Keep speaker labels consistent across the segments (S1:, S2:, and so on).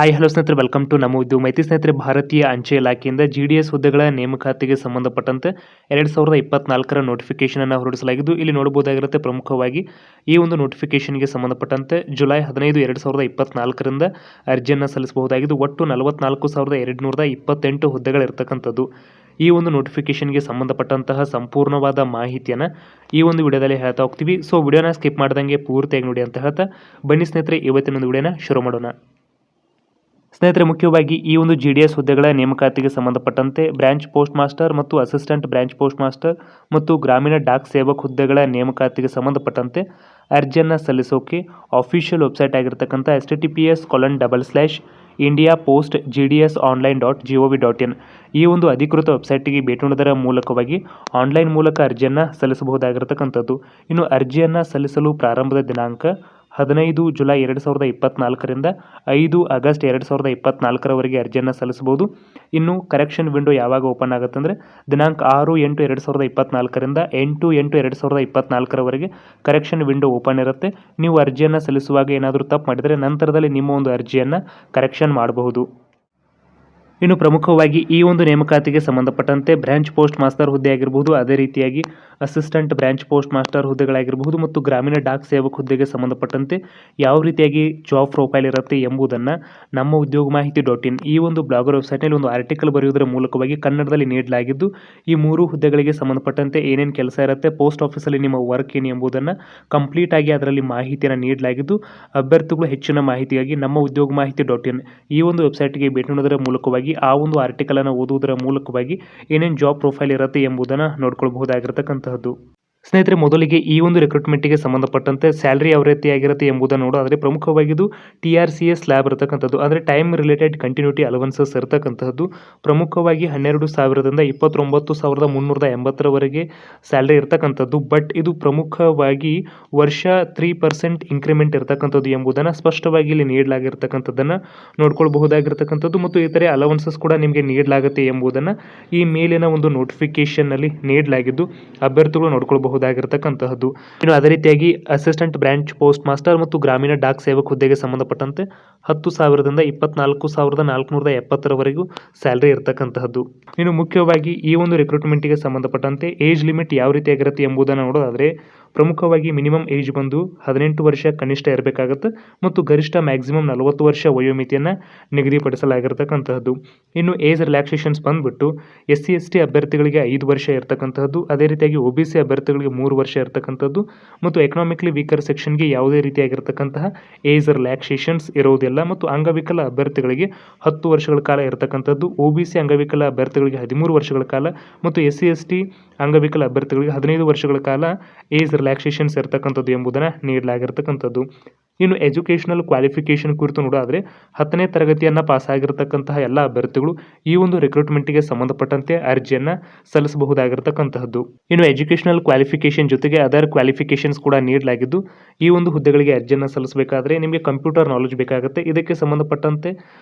S1: Hi hello ಸ್ನೇಹಿತರೆ, welcome to ನಮ್ಮ ಉದ್ಯೋಗ ಮಾಹಿತಿ. ಸ್ನೇಹಿತರೆ, ಭಾರತೀಯ ಅಂಚೆ ಇಲಾಖೆಯಿಂದ GDS ಹುದ್ದೆಗಳ ನೇಮಕಾತಿಗೆ ಸಂಬಂಧಪಟ್ಟಂತೆ 2024ರ ನೋಟಿಫಿಕೇಶನ್ ಹೊರಡಿಸಲಾಗಿದ್ದು, ಇಲ್ಲಿ ನೋಡಬಹುದಾಗಿರುತ್ತೆ. ಪ್ರಮುಖವಾಗಿ ಈ ಒಂದು ನೋಟಿಫಿಕೇಶನ್ಗೆ ಸಂಬಂಧಪಟ್ಟಂತೆ ಜುಲೈ 15, 2024ರಿಂದ ಅರ್ಜಿಯನ್ನು ಸಲ್ಲಿಸಬಹುದಾಗಿದ್ದು, ಒಟ್ಟು 44,228 ಹುದ್ದೆಗಳಿರ್ತಕ್ಕಂಥದ್ದು. ಈ ಒಂದು ನೋಟಿಫಿಕೇಶನ್ಗೆ ಸಂಬಂಧಪಟ್ಟಂತಹ ಸಂಪೂರ್ಣವಾದ ಮಾಹಿತಿಯನ್ನು ಈ ಒಂದು ವಿಡಿಯೋದಲ್ಲಿ ಹೇಳ್ತಾ ಹೋಗ್ತೀವಿ. ಸೊ ವಿಡಿಯೋನ ಸ್ಕಿಪ್ ಮಾಡ್ದಂಗೆ ಪೂರ್ತಿಯಾಗಿ ನೋಡಿ ಅಂತ ಹೇಳ್ತಾ ಬನ್ನಿ ಸ್ನೇಹಿತರೆ, ಇವತ್ತಿನ ಒಂದು ವಿಡಿಯೋನ ಶುರು ಮಾಡೋಣ. ಸ್ನೇಹಿತರೆ, ಮುಖ್ಯವಾಗಿ ಈ ಒಂದು GDS ಹುದ್ದೆಗಳ ನೇಮಕಾತಿಗೆ ಸಂಬಂಧಪಟ್ಟಂತೆ ಬ್ರಾಂಚ್ ಪೋಸ್ಟ್ ಮಾಸ್ಟರ್ ಮತ್ತು ಅಸಿಸ್ಟೆಂಟ್ ಬ್ರಾಂಚ್ ಪೋಸ್ಟ್ ಮಾಸ್ಟರ್ ಮತ್ತು ಗ್ರಾಮೀಣ ಡಾಕ್ ಸೇವಕ್ ಹುದ್ದೆಗಳ ನೇಮಕಾತಿಗೆ ಸಂಬಂಧಪಟ್ಟಂತೆ ಅರ್ಜಿಯನ್ನು ಸಲ್ಲಿಸೋಕೆ ಅಫಿಷಿಯಲ್ ವೆಬ್ಸೈಟ್ ಆಗಿರ್ತಕ್ಕಂಥ https://indiapost.gdsonline.gov.in ಈ ಒಂದು ಅಧಿಕೃತ ವೆಬ್ಸೈಟ್ಗೆ ಭೇಟಿ ನೀಡುವುದರ ಮೂಲಕವಾಗಿ ಆನ್ಲೈನ್ ಮೂಲಕ ಅರ್ಜಿಯನ್ನು ಸಲ್ಲಿಸಬಹುದಾಗಿರ್ತಕ್ಕಂಥದ್ದು. ಇನ್ನು ಅರ್ಜಿಯನ್ನು ಸಲ್ಲಿಸಲು ಪ್ರಾರಂಭದ ದಿನಾಂಕ 15 ಜುಲೈ 2024ರಿಂದ 5 ಆಗಸ್ಟ್ 2024ರವರೆಗೆ ಅರ್ಜಿಯನ್ನು ಸಲ್ಲಿಸಬಹುದು. ಇನ್ನು ಕರೆಕ್ಷನ್ ವಿಂಡೋ ಯಾವಾಗ ಓಪನ್ ಆಗುತ್ತೆ ಅಂದರೆ ದಿನಾಂಕ 6/8/2024ರಿಂದ 8/8/2024ರವರೆಗೆ ಕರೆಕ್ಷನ್ ವಿಂಡೋ ಓಪನ್ ಇರುತ್ತೆ. ನೀವು ಅರ್ಜಿಯನ್ನು ಸಲ್ಲಿಸುವಾಗ ಏನಾದರೂ ತಪ್ಪು ಮಾಡಿದರೆ ನಂತರದಲ್ಲಿ ನಿಮ್ಮ ಒಂದು ಅರ್ಜಿಯನ್ನು ಕರೆಕ್ಷನ್ ಮಾಡಬಹುದು. ಇನ್ನು ಪ್ರಮುಖವಾಗಿ ಈ ಒಂದು ನೇಮಕಾತಿಗೆ ಸಂಬಂಧಪಟ್ಟಂತೆ ಬ್ರಾಂಚ್ ಪೋಸ್ಟ್ ಮಾಸ್ಟರ್ ಹುದ್ದೆ ಆಗಿರಬಹುದು, ಅದೇ ರೀತಿಯಾಗಿ ಅಸಿಸ್ಟೆಂಟ್ ಬ್ರಾಂಚ್ ಪೋಸ್ಟ್ ಮಾಸ್ಟರ್ ಹುದ್ದೆಗಳಾಗಿರಬಹುದು ಮತ್ತು ಗ್ರಾಮೀಣ ಡಾಕ್ ಸೇವಕ್ ಹುದ್ದೆಗೆ ಸಂಬಂಧಪಟ್ಟಂತೆ ಯಾವ ರೀತಿಯಾಗಿ ಜಾಬ್ ಪ್ರೊಫೈಲ್ ಇರುತ್ತೆ ಎಂಬುದನ್ನು ನಮ್ಮ ಉದ್ಯೋಗ ಮಾಹಿತಿ .in ಈ ಒಂದು ಬ್ಲಾಗರ್ ವೆಬ್ಸೈಟ್ನಲ್ಲಿ ಒಂದು ಆರ್ಟಿಕಲ್ ಬರೆಯುವುದರ ಮೂಲಕವಾಗಿ ಕನ್ನಡದಲ್ಲಿ ನೀಡಲಾಗಿದ್ದು, ಈ ಮೂರು ಹುದ್ದೆಗಳಿಗೆ ಸಂಬಂಧಪಟ್ಟಂತೆ ಏನೇನು ಕೆಲಸ ಇರುತ್ತೆ, ಪೋಸ್ಟ್ ಆಫೀಸಲ್ಲಿ ನಿಮ್ಮ ವರ್ಕ್ ಏನು ಎಂಬುದನ್ನು ಕಂಪ್ಲೀಟ್ ಆಗಿ ಅದರಲ್ಲಿ ಮಾಹಿತಿಯನ್ನು ನೀಡಲಾಗಿದ್ದು, ಅಭ್ಯರ್ಥಿಗಳು ಹೆಚ್ಚಿನ ಮಾಹಿತಿಗಾಗಿ ನಮ್ಮ ಉದ್ಯೋಗ ಮಾಹಿತಿ .in ಈ ಒಂದು ವೆಬ್ಸೈಟ್ಗೆ ಭೇಟಿ ನೀಡುವುದರ ಮೂಲಕವಾಗಿ ಆ ಒಂದು ಆರ್ಟಿಕಲ್ ಅನ್ನು ಓದುವುದರ ಮೂಲಕವಾಗಿ ಏನೇನು ಜಾಬ್ ಪ್ರೊಫೈಲ್ ಇರುತ್ತೆ ಎಂಬುದನ್ನು ನೋಡ್ಕೊಳ್ಬಹುದಾಗಿರ್ತಕ್ಕಂತಹದ್ದು. ಸ್ನೇಹಿತರೆ, ಮೊದಲಿಗೆ ಈ ಒಂದು ರಿಕ್ರೂಟ್ಮೆಂಟ್ಗೆ ಸಂಬಂಧಪಟ್ಟಂತೆ ಸ್ಯಾಲರಿ ಯಾವ ರೀತಿಯಾಗಿರುತ್ತೆ ಎಂಬುದನ್ನು ನೋಡೋದಾದರೆ ಪ್ರಮುಖವಾಗಿದ್ದು TRCS ಸ್ಲ್ಯಾಬ್ ಇರತಕ್ಕಂಥದ್ದು, ಅಂದರೆ ಟೈಮ್ ರಿಲೇಟೆಡ್ ಕಂಟಿನ್ಯೂಟಿ ಅಲವೆನ್ಸಸ್ ಇರತಕ್ಕಂತಹದ್ದು. ಪ್ರಮುಖವಾಗಿ 12,000ದಿಂದ 29,380ರವರೆಗೆ ಸ್ಯಾಲರಿ ಇರತಕ್ಕಂಥದ್ದು. ಬಟ್ ಇದು ಪ್ರಮುಖವಾಗಿ ವರ್ಷ 3% ಇಂಕ್ರಿಮೆಂಟ್ ಇರತಕ್ಕಂಥದ್ದು ಎಂಬುದನ್ನು ಸ್ಪಷ್ಟವಾಗಿ ಇಲ್ಲಿ ನೀಡಲಾಗಿರ್ತಕ್ಕಂಥದ್ದನ್ನು ನೋಡ್ಕೊಳ್ಬಹುದಾಗಿರ್ತಕ್ಕಂಥದ್ದು ಮತ್ತು ಇತರೆ ಅಲವೆನ್ಸಸ್ ಕೂಡ ನಿಮಗೆ ನೀಡಲಾಗುತ್ತೆ ಎಂಬುದನ್ನು ಈ ಮೇಲಿನ ಒಂದು ನೋಟಿಫಿಕೇಶನ್ನಲ್ಲಿ ನೀಡಲಾಗಿದ್ದು, ಅಭ್ಯರ್ಥಿಗಳು ನೋಡ್ಕೊಳ್ಬಹುದಾಗಿರ್ತಕ್ಕಂತಹದ್ದು. ಇನ್ನು ಅದೇ ರೀತಿಯಾಗಿ ಅಸಿಸ್ಟೆಂಟ್ ಬ್ರಾಂಚ್ ಪೋಸ್ಟ್ ಮಾಸ್ಟರ್ ಮತ್ತು ಗ್ರಾಮೀಣ ಡಾಕ್ ಸೇವಕ್ ಹುದ್ದೆಗೆ ಸಂಬಂಧಪಟ್ಟಂತೆ 10,000ದಿಂದ 24,470ರವರೆಗೂ ಸ್ಯಾಲರಿ ಇರತಕ್ಕಂತಹದ್ದು. ಇನ್ನು ಮುಖ್ಯವಾಗಿ ಈ ಒಂದು ರಿಕ್ರೂಟ್ಮೆಂಟ್ಗೆ ಸಂಬಂಧಪಟ್ಟಂತೆ ಏಜ್ ಲಿಮಿಟ್ ಯಾವ ರೀತಿಯಾಗಿರುತ್ತೆ ಎಂಬುದನ್ನು ನೋಡೋದಾದರೆ ಪ್ರಮುಖವಾಗಿ ಮಿನಿಮಮ್ ಏಜ್ ಬಂದು 18 ವರ್ಷ ಕನಿಷ್ಠ ಇರಬೇಕಾಗುತ್ತೆ ಮತ್ತು ಗರಿಷ್ಠ ಮ್ಯಾಕ್ಸಿಮಮ್ 40 ವರ್ಷ ವಯೋಮಿತಿಯನ್ನು ನಿಗದಿಪಡಿಸಲಾಗಿರ್ತಕ್ಕಂತಹದ್ದು. ಇನ್ನು ಏಜ್ ರಿಲ್ಯಾಕ್ಸೇಷನ್ಸ್ ಬಂದುಬಿಟ್ಟು SC/ST ಅಭ್ಯರ್ಥಿಗಳಿಗೆ 5 ವರ್ಷ ಇರತಕ್ಕಂತಹದ್ದು, ಅದೇ ರೀತಿಯಾಗಿ OBC ಅಭ್ಯರ್ಥಿಗಳಿಗೆ 3 ವರ್ಷ ಇರತಕ್ಕಂಥದ್ದು ಮತ್ತು ಎಕನಾಮಿಕಲಿ ವೀಕರ್ ಸೆಕ್ಷನ್ಗೆ ಯಾವುದೇ ರೀತಿಯಾಗಿರ್ತಕ್ಕಂತಹ ಏಜ್ ರಿಲ್ಯಾಕ್ಸೇಷನ್ಸ್ ಇರುವುದಿಲ್ಲ ಮತ್ತು ಅಂಗವಿಕಲ ಅಭ್ಯರ್ಥಿಗಳಿಗೆ 10 ವರ್ಷಗಳ ಕಾಲ ಇರತಕ್ಕಂಥದ್ದು, OBC ಅಂಗವಿಕಲ ಅಭ್ಯರ್ಥಿಗಳಿಗೆ 13 ವರ್ಷಗಳ ಕಾಲ ಮತ್ತು SC/ST ಅಂಗವಿಕಲ ಅಭ್ಯರ್ಥಿಗಳಿಗೆ 15 ವರ್ಷಗಳ ಕಾಲ ಏಜ್ ರಿಲ್ಯಾಕ್ಸೇಷನ್ಸ್ ಇರತಕ್ಕಂಥದ್ದು ಎಂಬುದನ್ನು ನೀಡಲಾಗಿರ್ತಕ್ಕಂಥದ್ದು. ಇನ್ನು ಎಜುಕೇಷನಲ್ ಕ್ವಾಲಿಫಿಕೇಷನ್ ಕುರಿತು ನೋಡೋದಾದರೆ 10ನೇ ತರಗತಿಯನ್ನು ಪಾಸ್ ಆಗಿರತಕ್ಕಂತಹ ಎಲ್ಲ ಅಭ್ಯರ್ಥಿಗಳು ಈ ಒಂದು ರಿಕ್ರೂಟ್ಮೆಂಟ್ಗೆ ಸಂಬಂಧಪಟ್ಟಂತೆ ಅರ್ಜಿಯನ್ನು ಸಲ್ಲಿಸಬಹುದಾಗಿರ್ತಕ್ಕಂತಹದ್ದು. ಇನ್ನು ಎಜುಕೇಷನಲ್ ಕ್ವಾಲಿಫಿಕೇಷನ್ ಜೊತೆಗೆ ಅದರ್ ಕ್ವಾಲಿಫಿಕೇಷನ್ಸ್ ಕೂಡ ನೀಡಲಾಗಿದ್ದು, ಈ ಒಂದು ಹುದ್ದೆಗಳಿಗೆ ಅರ್ಜಿಯನ್ನು ಸಲ್ಲಿಸಬೇಕಾದ್ರೆ ನಿಮಗೆ ಕಂಪ್ಯೂಟರ್ ನಾಲೆಜ್ ಬೇಕಾಗುತ್ತೆ. ಇದಕ್ಕೆ ಸಂಬಂಧಪಟ್ಟಂತೆ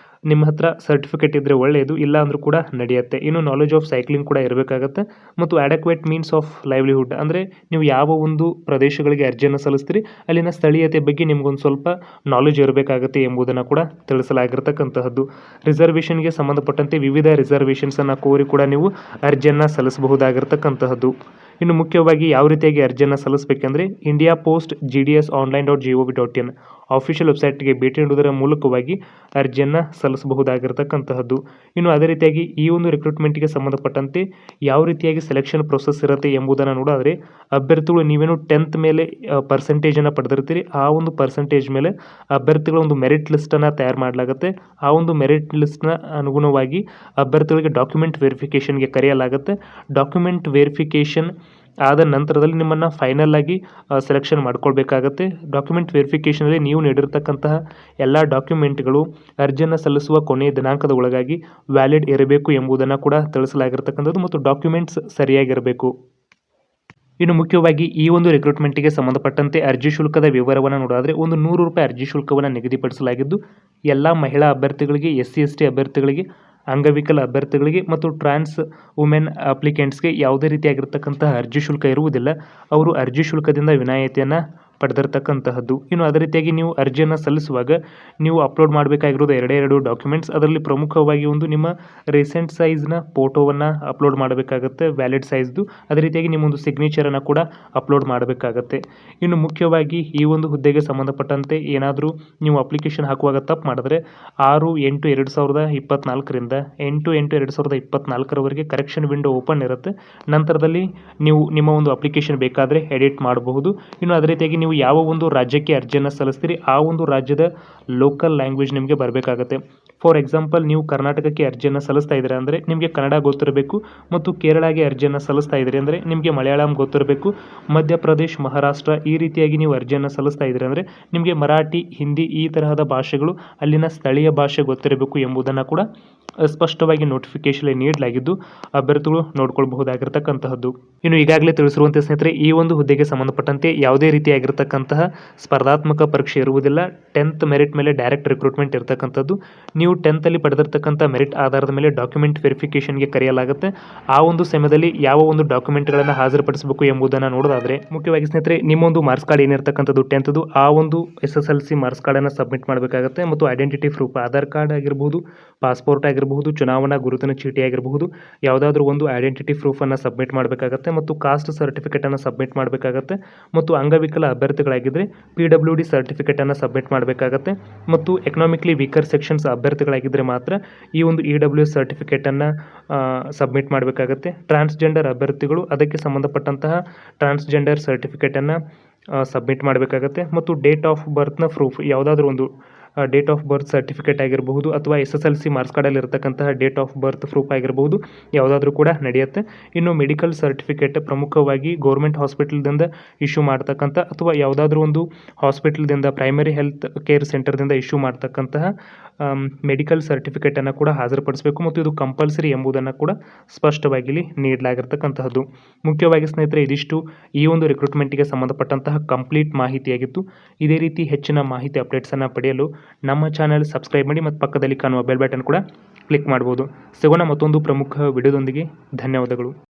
S1: ನಿಮ್ಮ ಹತ್ರ ಸರ್ಟಿಫಿಕೇಟ್ ಇದ್ದರೆ ಒಳ್ಳೆಯದು, ಇಲ್ಲ ಅಂದರೂ ಕೂಡ ನಡೆಯುತ್ತೆ. ಇನ್ನು ನಾಲೆಜ್ ಆಫ್ ಸೈಕ್ಲಿಂಗ್ ಕೂಡ ಇರಬೇಕಾಗುತ್ತೆ ಮತ್ತು ಅಡೆಕ್ವೇಟ್ ಮೀನ್ಸ್ ಆಫ್ ಲೈವ್ಲಿಹುಡ್, ಅಂದರೆ ನೀವು ಯಾವ ಒಂದು ಪ್ರದೇಶಗಳಿಗೆ ಅರ್ಜಿಯನ್ನು ಸಲ್ಲಿಸ್ತೀರಿ ಅಲ್ಲಿನ ಸ್ಥಳೀಯತೆ ಬಗ್ಗೆ ನಿಮಗೊಂದು ಸ್ವಲ್ಪ ನಾಲೆಜ್ ಇರಬೇಕಾಗುತ್ತೆ ಎಂಬುದನ್ನು ಕೂಡ ತಿಳಿಸಲಾಗಿರ್ತಕ್ಕಂತಹದ್ದು. ರಿಸರ್ವೇಷನ್ಗೆ ಸಂಬಂಧಪಟ್ಟಂತೆ ವಿವಿಧ ರಿಸರ್ವೇಷನ್ಸನ್ನು ಕೋರಿ ಕೂಡ ನೀವು ಅರ್ಜಿಯನ್ನು ಸಲ್ಲಿಸಬಹುದಾಗಿರ್ತಕ್ಕಂತಹದ್ದು. ಇನ್ನು ಮುಖ್ಯವಾಗಿ ಯಾವ ರೀತಿಯಾಗಿ ಅರ್ಜಿಯನ್ನು ಸಲ್ಲಿಸಬೇಕೆಂದರೆ indiapost.gdsonline.gov.in ಆಫಿಷಿಯಲ್ ವೆಬ್ಸೈಟ್ಗೆ ಭೇಟಿ ನೀಡುವುದರ ಮೂಲಕವಾಗಿ ಅರ್ಜಿಯನ್ನು ಸಲ್ಲಿಸಬಹುದಾಗಿರ್ತಕ್ಕಂತಹದ್ದು. ಇನ್ನು ಅದೇ ರೀತಿಯಾಗಿ ಈ ಒಂದು ರಿಕ್ರೂಟ್ಮೆಂಟ್ಗೆ ಸಂಬಂಧಪಟ್ಟಂತೆ ಯಾವ ರೀತಿಯಾಗಿ ಸೆಲೆಕ್ಷನ್ ಪ್ರೊಸೆಸ್ ಇರುತ್ತೆ ಎಂಬುದನ್ನು ನೋಡೋದಾದರೆ ಅಭ್ಯರ್ಥಿಗಳು ನೀವೇನು 10th ಮೇಲೆ ಪರ್ಸೆಂಟೇಜನ್ನು ಪಡೆದಿರ್ತೀರಿ, ಆ ಒಂದು ಪರ್ಸೆಂಟೇಜ್ ಮೇಲೆ ಅಭ್ಯರ್ಥಿಗಳ ಒಂದು ಮೆರಿಟ್ ಲಿಸ್ಟನ್ನು ತಯಾರು ಮಾಡಲಾಗುತ್ತೆ. ಆ ಒಂದು ಮೆರಿಟ್ ಲಿಸ್ಟ್ನ ಅನುಗುಣವಾಗಿ ಅಭ್ಯರ್ಥಿಗಳಿಗೆ ಡಾಕ್ಯುಮೆಂಟ್ ವೆರಿಫಿಕೇಷನ್ಗೆ ಕರೆಯಲಾಗುತ್ತೆ. ಡಾಕ್ಯುಮೆಂಟ್ ವೆರಿಫಿಕೇಷನ್ ಆದ ನಂತರದಲ್ಲಿ ನಿಮ್ಮನ್ನು ಫೈನಲ್ ಆಗಿ ಸೆಲೆಕ್ಷನ್ ಮಾಡ್ಕೊಳ್ಬೇಕಾಗತ್ತೆ. ಡಾಕ್ಯುಮೆಂಟ್ ವೆರಿಫಿಕೇಷನಲ್ಲಿ ನೀವು ನೀಡಿರ್ತಕ್ಕಂತಹ ಎಲ್ಲ ಡಾಕ್ಯುಮೆಂಟ್ಗಳು ಅರ್ಜಿಯನ್ನು ಸಲ್ಲಿಸುವ ಕೊನೆಯ ದಿನಾಂಕದ ಒಳಗಾಗಿ ವ್ಯಾಲಿಡ್ ಇರಬೇಕು ಎಂಬುದನ್ನು ಕೂಡ ತಿಳಿಸಲಾಗಿರ್ತಕ್ಕಂಥದ್ದು ಮತ್ತು ಡಾಕ್ಯುಮೆಂಟ್ಸ್ ಸರಿಯಾಗಿರಬೇಕು. ಇನ್ನು ಮುಖ್ಯವಾಗಿ ಈ ಒಂದು ರಿಕ್ರೂಟ್ಮೆಂಟ್ಗೆ ಸಂಬಂಧಪಟ್ಟಂತೆ ಅರ್ಜಿ ಶುಲ್ಕದ ವಿವರವನ್ನು ನೋಡೋದಾದರೆ ಒಂದು 100 ರೂಪಾಯಿ ಅರ್ಜಿ ಶುಲ್ಕವನ್ನು ನಿಗದಿಪಡಿಸಲಾಗಿದ್ದು, ಎಲ್ಲ ಮಹಿಳಾ ಅಭ್ಯರ್ಥಿಗಳಿಗೆ, SC/ST ಅಭ್ಯರ್ಥಿಗಳಿಗೆ, ಅಂಗವಿಕಲ ಅಭ್ಯರ್ಥಿಗಳಿಗೆ ಮತ್ತು ಟ್ರಾನ್ಸ್ ವುಮೆನ್ ಅಪ್ಲಿಕೆಂಟ್ಸ್ಗೆ ಯಾವುದೇ ರೀತಿಯಾಗಿರ್ತಕ್ಕಂತಹ ಅರ್ಜಿ ಶುಲ್ಕ ಇರುವುದಿಲ್ಲ. ಅವರು ಅರ್ಜಿ ಶುಲ್ಕದಿಂದ ವಿನಾಯಿತಿಯನ್ನು ಪಡೆದಿರ್ತಕ್ಕಂತಹದ್ದು. ಇನ್ನು ಅದೇ ರೀತಿಯಾಗಿ ನೀವು ಅರ್ಜಿಯನ್ನು ಸಲ್ಲಿಸುವಾಗ ನೀವು ಅಪ್ಲೋಡ್ ಮಾಡಬೇಕಾಗಿರೋದು ಎರಡು ಡಾಕ್ಯುಮೆಂಟ್ಸ್. ಅದರಲ್ಲಿ ಪ್ರಮುಖವಾಗಿ ಒಂದು ನಿಮ್ಮ ರೀಸೆಂಟ್ ಸೈಜ್ನ ಫೋಟೋವನ್ನು ಅಪ್ಲೋಡ್ ಮಾಡಬೇಕಾಗುತ್ತೆ, ವ್ಯಾಲಿಡ್ ಸೈಜ್ದು. ಅದೇ ರೀತಿಯಾಗಿ ನಿಮ್ಮ ಒಂದು ಸಿಗ್ನೇಚರನ್ನು ಕೂಡ ಅಪ್ಲೋಡ್ ಮಾಡಬೇಕಾಗತ್ತೆ. ಇನ್ನು ಮುಖ್ಯವಾಗಿ ಈ ಒಂದು ಹುದ್ದೆಗೆ ಸಂಬಂಧಪಟ್ಟಂತೆ ಏನಾದರೂ ನೀವು ಅಪ್ಲಿಕೇಶನ್ ಹಾಕುವಾಗ ತಪ್ಪು ಮಾಡಿದ್ರೆ 6/8/2024ರಿಂದ 8/8/2024ರವರೆಗೆ ಕರೆಕ್ಷನ್ ವಿಂಡೋ ಓಪನ್ ಇರುತ್ತೆ. ನಂತರದಲ್ಲಿ ನೀವು ನಿಮ್ಮ ಒಂದು ಅಪ್ಲಿಕೇಶನ್ ಬೇಕಾದರೆ ಎಡಿಟ್ ಮಾಡಬಹುದು. ಇನ್ನು ಅದೇ ರೀತಿಯಾಗಿ ನೀವು ಯಾವ ಒಂದು ರಾಜ್ಯಕ್ಕೆ ಅರ್ಜಿಯನ್ನು ಸಲ್ಲಿಸ್ತೀರಿ ಆ ಒಂದು ರಾಜ್ಯದ ಲೋಕಲ್ ಲ್ಯಾಂಗ್ವೇಜ್ ನಿಮಗೆ ಬರಬೇಕಾಗತ್ತೆ. ಫಾರ್ ಎಕ್ಸಾಂಪಲ್, ನೀವು ಕರ್ನಾಟಕಕ್ಕೆ ಅರ್ಜಿಯನ್ನು ಸಲ್ಲಿಸ್ತಾ ಇದ್ದೀರಾ ಅಂದರೆ ನಿಮಗೆ ಕನ್ನಡ ಗೊತ್ತಿರಬೇಕು, ಮತ್ತು ಕೇರಳಗೆ ಅರ್ಜಿಯನ್ನು ಸಲ್ಲಿಸ್ತಾ ಇದ್ದೀರಿ ಅಂದರೆ ನಿಮಗೆ ಮಲಯಾಳಂ ಗೊತ್ತಿರಬೇಕು. ಮಧ್ಯಪ್ರದೇಶ್, ಮಹಾರಾಷ್ಟ್ರ ಈ ರೀತಿಯಾಗಿ ನೀವು ಅರ್ಜಿಯನ್ನು ಸಲ್ಲಿಸ್ತಾ ಇದ್ದೀರಿ ಅಂದರೆ ನಿಮಗೆ ಮರಾಠಿ, ಹಿಂದಿ ಈ ತರಹದ ಭಾಷೆಗಳು, ಅಲ್ಲಿನ ಸ್ಥಳೀಯ ಭಾಷೆ ಗೊತ್ತಿರಬೇಕು ಎಂಬುದನ್ನು ಕೂಡ ಸ್ಪಷ್ಟವಾಗಿ ನೋಟಿಫಿಕೇಶನ್ ನೀಡಲಾಗಿದ್ದು ಅಭ್ಯರ್ಥಿಗಳು ನೋಡ್ಕೊಳ್ಬಹುದಾಗಿರ್ತಕ್ಕಂತಹದ್ದು. ಇನ್ನು ಈಗಾಗಲೇ ತಿಳಿಸಿರುವಂತೆ ಸ್ನೇಹಿತರೆ, ಈ ಒಂದು ಹುದ್ದೆಗೆ ಸಂಬಂಧಪಟ್ಟಂತೆ ಯಾವುದೇ ರೀತಿಯಾಗಿರ್ತಕ್ಕಂತಹ ಸ್ಪರ್ಧಾತ್ಮಕ ಪರೀಕ್ಷೆ ಇರುವುದಿಲ್ಲ. 10th ಮೆರಿಟ್ ಮೇಲೆ ಡೈರೆಕ್ಟ್ ರಿಕ್ರೂಟ್ಮೆಂಟ್ ಇರತಕ್ಕಂಥದ್ದು. ನೀವು 10th ಅಲ್ಲಿ ಪಡೆದಿರ್ತಕ್ಕಂಥ ಮೆರಿಟ್ ಆಧಾರದ ಮೇಲೆ ಡಾಕ್ಯುಮೆಂಟ್ ವೆರಿಫಿಕೇಷನ್ಗೆ ಕರೆಯಲಾಗುತ್ತೆ. ಆ ಒಂದು ಸಮಯದಲ್ಲಿ ಯಾವ ಒಂದು ಡಾಕ್ಯುಮೆಂಟ್ಗಳನ್ನು ಹಾಜರುಪಡಿಸಬೇಕು ಎಂಬುದನ್ನು ನೋಡೋದಾದ್ರೆ, ಮುಖ್ಯವಾಗಿ ಸ್ನೇಹಿತರೆ, ನಿಮ್ಮ ಒಂದು ಮಾರ್ಕ್ಸ್ ಕಾರ್ಡ್ ಏನಿರ್ತಕ್ಕಂಥದ್ದು 10th ಆ ಒಂದು SSLC ಮಾರ್ಕ್ಸ್ ಕಾರ್ಡನ್ನು ಸಬ್ಮಿಟ್ ಮಾಡಬೇಕಾಗುತ್ತೆ. ಮತ್ತು ಐಡೆಂಟಿಟಿ ಪ್ರೂಫ್, ಆಧಾರ್ ಕಾರ್ಡ್ ಆಗಿರಬಹುದು, ಪಾಸ್ಪೋರ್ಟ್ ಆಗಿರಬಹುದು, ಚುನಾವಣಾ ಗುರುತಿನ ಚೀಟಿ ಆಗಿರಬಹುದು, ಯಾವುದಾದ್ರೂ ಒಂದು ಐಡೆಂಟಿಟಿ ಪ್ರೂಫನ್ನು ಸಬ್ಮಿಟ್ ಮಾಡಬೇಕಾಗುತ್ತೆ. ಮತ್ತು ಕಾಸ್ಟ್ ಸರ್ಟಿಫಿಕೇಟನ್ನು ಸಬ್ಮಿಟ್ ಮಾಡಬೇಕಾಗುತ್ತೆ. ಮತ್ತು ಅಂಗವಿಕಲ ಅಭ್ಯರ್ಥಿಗಳಾಗಿದ್ದರೆ PWD ಸರ್ಟಿಫಿಕೇಟನ್ನು ಸಬ್ಮಿಟ್ ಮಾಡಬೇಕಾಗತ್ತೆ. ಮತ್ತು ಎಕನಾಮಿಕ್ಲಿ ವೀಕರ್ ಸೆಕ್ಷನ್ಸ್ ಅಭ್ಯರ್ಥಿಗಳಾಗಿದ್ದರೆ ಮಾತ್ರ ಈ ಒಂದು EWS ಸರ್ಟಿಫಿಕೇಟನ್ನು ಸಬ್ಮಿಟ್ ಮಾಡಬೇಕಾಗತ್ತೆ. ಟ್ರಾನ್ಸ್ಜೆಂಡರ್ ಅಭ್ಯರ್ಥಿಗಳು ಅದಕ್ಕೆ ಸಂಬಂಧಪಟ್ಟಂತಹ ಟ್ರಾನ್ಸ್ಜೆಂಡರ್ ಸರ್ಟಿಫಿಕೇಟನ್ನು ಸಬ್ಮಿಟ್ ಮಾಡಬೇಕಾಗತ್ತೆ. ಮತ್ತು ಡೇಟ್ ಆಫ್ ಬರ್ತ್ನ ಪ್ರೂಫ್, ಯಾವುದಾದ್ರೂ ಒಂದು ಡೇಟ್ ಆಫ್ ಬರ್ತ್ ಸರ್ಟಿಫಿಕೇಟ್ ಆಗಿರಬಹುದು, ಅಥವಾ SSLC ಮಾರ್ಕ್ಸ್ ಕಾರ್ಡಲ್ಲಿ ಇರತಕ್ಕಂತಹ ಡೇಟ್ ಆಫ್ ಬರ್ತ್ ಪ್ರೂಫ್ ಆಗಿರಬಹುದು, ಯಾವುದಾದ್ರೂ ಕೂಡ ನಡೆಯುತ್ತೆ. ಇನ್ನು ಮೆಡಿಕಲ್ ಸರ್ಟಿಫಿಕೇಟ್, ಪ್ರಮುಖವಾಗಿ ಗೌರ್ಮೆಂಟ್ ಹಾಸ್ಪಿಟಲ್ದಿಂದ ಇಶ್ಯೂ ಮಾಡ್ತಕ್ಕಂಥ ಅಥವಾ ಯಾವುದಾದ್ರೂ ಒಂದು ಹಾಸ್ಪಿಟಲ್ದಿಂದ, ಪ್ರೈಮರಿ ಹೆಲ್ತ್ ಕೇರ್ ಸೆಂಟರ್ದಿಂದ ಇಶ್ಯೂ ಮಾಡ್ತಕ್ಕಂತಹ ಮೆಡಿಕಲ್ ಸರ್ಟಿಫಿಕೇಟನ್ನು ಕೂಡ ಹಾಜರುಪಡಿಸಬೇಕು. ಮತ್ತು ಇದು ಕಂಪಲ್ಸರಿ ಎಂಬುದನ್ನು ಕೂಡ ಸ್ಪಷ್ಟವಾಗಿ ಇಲ್ಲಿ ನೀಡಲಾಗಿರ್ತಕ್ಕಂತಹದ್ದು. ಮುಖ್ಯವಾಗಿ ಸ್ನೇಹಿತರೆ, ಇದಿಷ್ಟು ಈ ಒಂದು ರಿಕ್ರೂಟ್ಮೆಂಟ್ಗೆ ಸಂಬಂಧಪಟ್ಟಂತಹ ಕಂಪ್ಲೀಟ್ ಮಾಹಿತಿಯಾಗಿತ್ತು. ಇದೇ ರೀತಿ ಹೆಚ್ಚಿನ ಮಾಹಿತಿ ಅಪ್ಡೇಟ್ಸನ್ನು ಪಡೆಯಲು ನಮ್ಮ ಚಾನೆಲ್ ಸಬ್ಸ್ಕ್ರೈಬ್ ಮಾಡಿ ಮತ್ತು ಪಕ್ಕದಲ್ಲಿ ಕಾಣುವ ಬೆಲ್ ಬಟನ್ ಕೂಡ ಕ್ಲಿಕ್ ಮಾಡ್ಬೋದು. ಸಿಗೋಣ ಮತ್ತೊಂದು ಪ್ರಮುಖ ವಿಡಿಯೋದೊಂದಿಗೆ. ಧನ್ಯವಾದಗಳು.